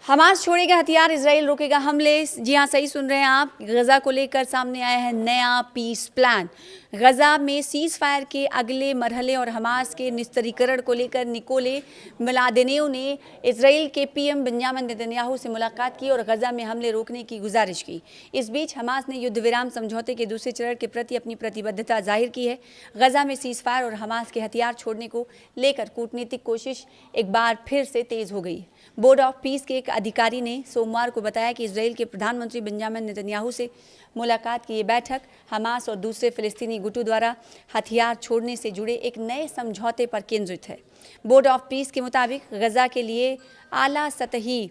Hamas छोड़ेगा हथियार, Israel रोकेगा हमले। जी हाँ, सही सुन रहे हैं आप। गजा को लेकर सामने आया है नया पीस प्लान। गजा में सीज फायर के अगले मरहले और हमास के निस्तीकरण को लेकर निकोले मिलादेनेव ने इजराइल के पीएम बेंजामिन नेतन्याहू से मुलाकात की और गजा में हमले रोकने की गुजारिश की। इस बीच हमास ने युद्ध विराम समझौते के दूसरे चरण के प्रति अपनी प्रतिबद्धता जाहिर की है। गजा में सीज फायर और हमास के हथियार छोड़ने को लेकर कूटनीतिक कोशिश एक बार फिर से तेज हो गई। बोर्ड ऑफ पीस के एक अधिकारी ने सोमवार को बताया कि इजराइल के प्रधानमंत्री बेंजामिन नेतन्याहू से मुलाकात की ये बैठक हमास और दूसरे फिलिस्तीनी गुटों द्वारा हथियार छोड़ने से जुड़े एक नए समझौते पर केंद्रित है। बोर्ड ऑफ पीस के मुताबिक गजा के लिए आला सतही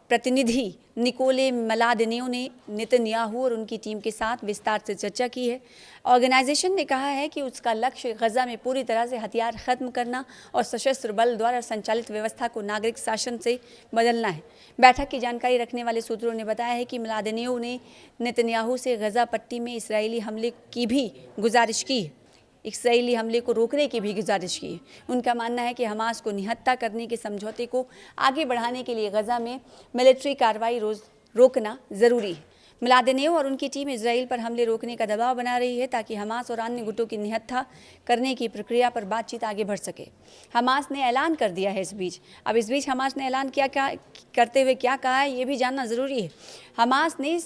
प्रतिनिधि निकोले मिलादेनेव ने नेतन्याहू और उनकी टीम के साथ विस्तार से चर्चा की है। ऑर्गेनाइजेशन ने कहा है कि उसका लक्ष्य गजा में पूरी तरह से हथियार खत्म करना और सशस्त्र बल द्वारा संचालित व्यवस्था को नागरिक शासन से बदलना है। बैठक की जानकारी रखने वाले सूत्रों ने बताया है कि मिलादेनेव ने नेतन्याहू से गजा पट्टी में इसराइली हमले की भी गुजारिश की, इसराइली हमले को रोकने की भी गुजारिश की। उनका मानना है कि हमास को निहत्था करने के समझौते को आगे बढ़ाने के लिए गजा में मिलिट्री कार्रवाई रोकना ज़रूरी है। मिलादेनेव और उनकी टीम इजराइल पर हमले रोकने का दबाव बना रही है ताकि हमास और अन्य गुटों की निहत्था करने की प्रक्रिया पर बातचीत आगे बढ़ सके। हमास ने ऐलान कर दिया है इस बीच हमास ने ऐलान करते हुए क्या कहा है ये भी जानना ज़रूरी है। हमास ने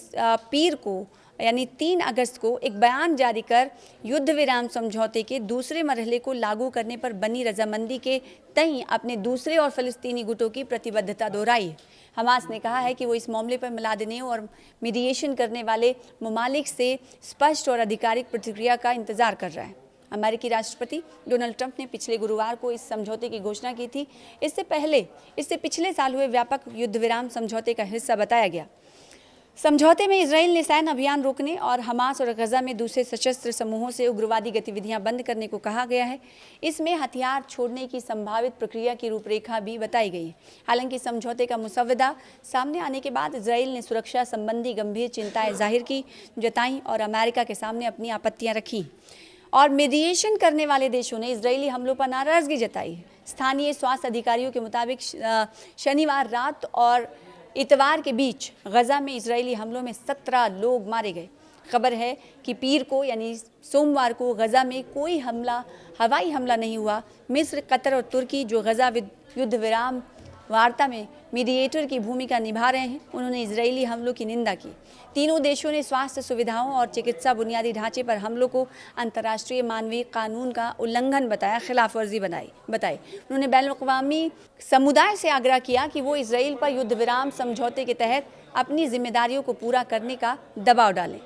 पीर को यानी 3 अगस्त को एक बयान जारी कर युद्ध विराम समझौते के दूसरे मरहले को लागू करने पर बनी रजामंदी के तय अपने दूसरे और फ़लस्तीनी गुटों की प्रतिबद्धता दोहराई। हमास ने कहा है कि वो इस मामले पर मिलादेनेव और मीडिएशन करने वाले ममालिक से स्पष्ट और आधिकारिक प्रतिक्रिया का इंतजार कर रहा है। अमेरिकी राष्ट्रपति डोनाल्ड ट्रंप ने पिछले गुरुवार को इस समझौते की घोषणा की थी। इससे पिछले साल हुए व्यापक युद्ध विराम समझौते का हिस्सा बताया गया। समझौते में इजराइल ने सैन्य अभियान रोकने और हमास और गजा में दूसरे सशस्त्र समूहों से उग्रवादी गतिविधियां बंद करने को कहा गया है। इसमें हथियार छोड़ने की संभावित प्रक्रिया की रूपरेखा भी बताई गई है। हालांकि समझौते का मुसव्वदा सामने आने के बाद इजराइल ने सुरक्षा संबंधी गंभीर चिंताएं जाहिर जताई और अमेरिका के सामने अपनी आपत्तियां रखी और मीडिएशन करने वाले देशों ने इजरायली हमलों पर नाराजगी जताई। स्थानीय स्वास्थ्य अधिकारियों के मुताबिक शनिवार रात और इतवार के बीच गजा में इजरायली हमलों में 17 लोग मारे गए। खबर है कि पीर को यानी सोमवार को गजा में कोई हवाई हमला नहीं हुआ। मिस्र, कतर और तुर्की जो गजा युद्ध विराम वार्ता में मीडिएटर की भूमिका निभा रहे हैं, उन्होंने इजरायली हमलों की निंदा की। तीनों देशों ने स्वास्थ्य सुविधाओं और चिकित्सा बुनियादी ढांचे पर हमलों को अंतर्राष्ट्रीय मानवीय कानून का उल्लंघन बताया, खिलाफ वर्जी बताई। उन्होंने बैनुल-अक़वामी समुदाय से आग्रह किया कि वो इजराइल पर युद्ध विराम समझौते के तहत अपनी जिम्मेदारियों को पूरा करने का दबाव डालें।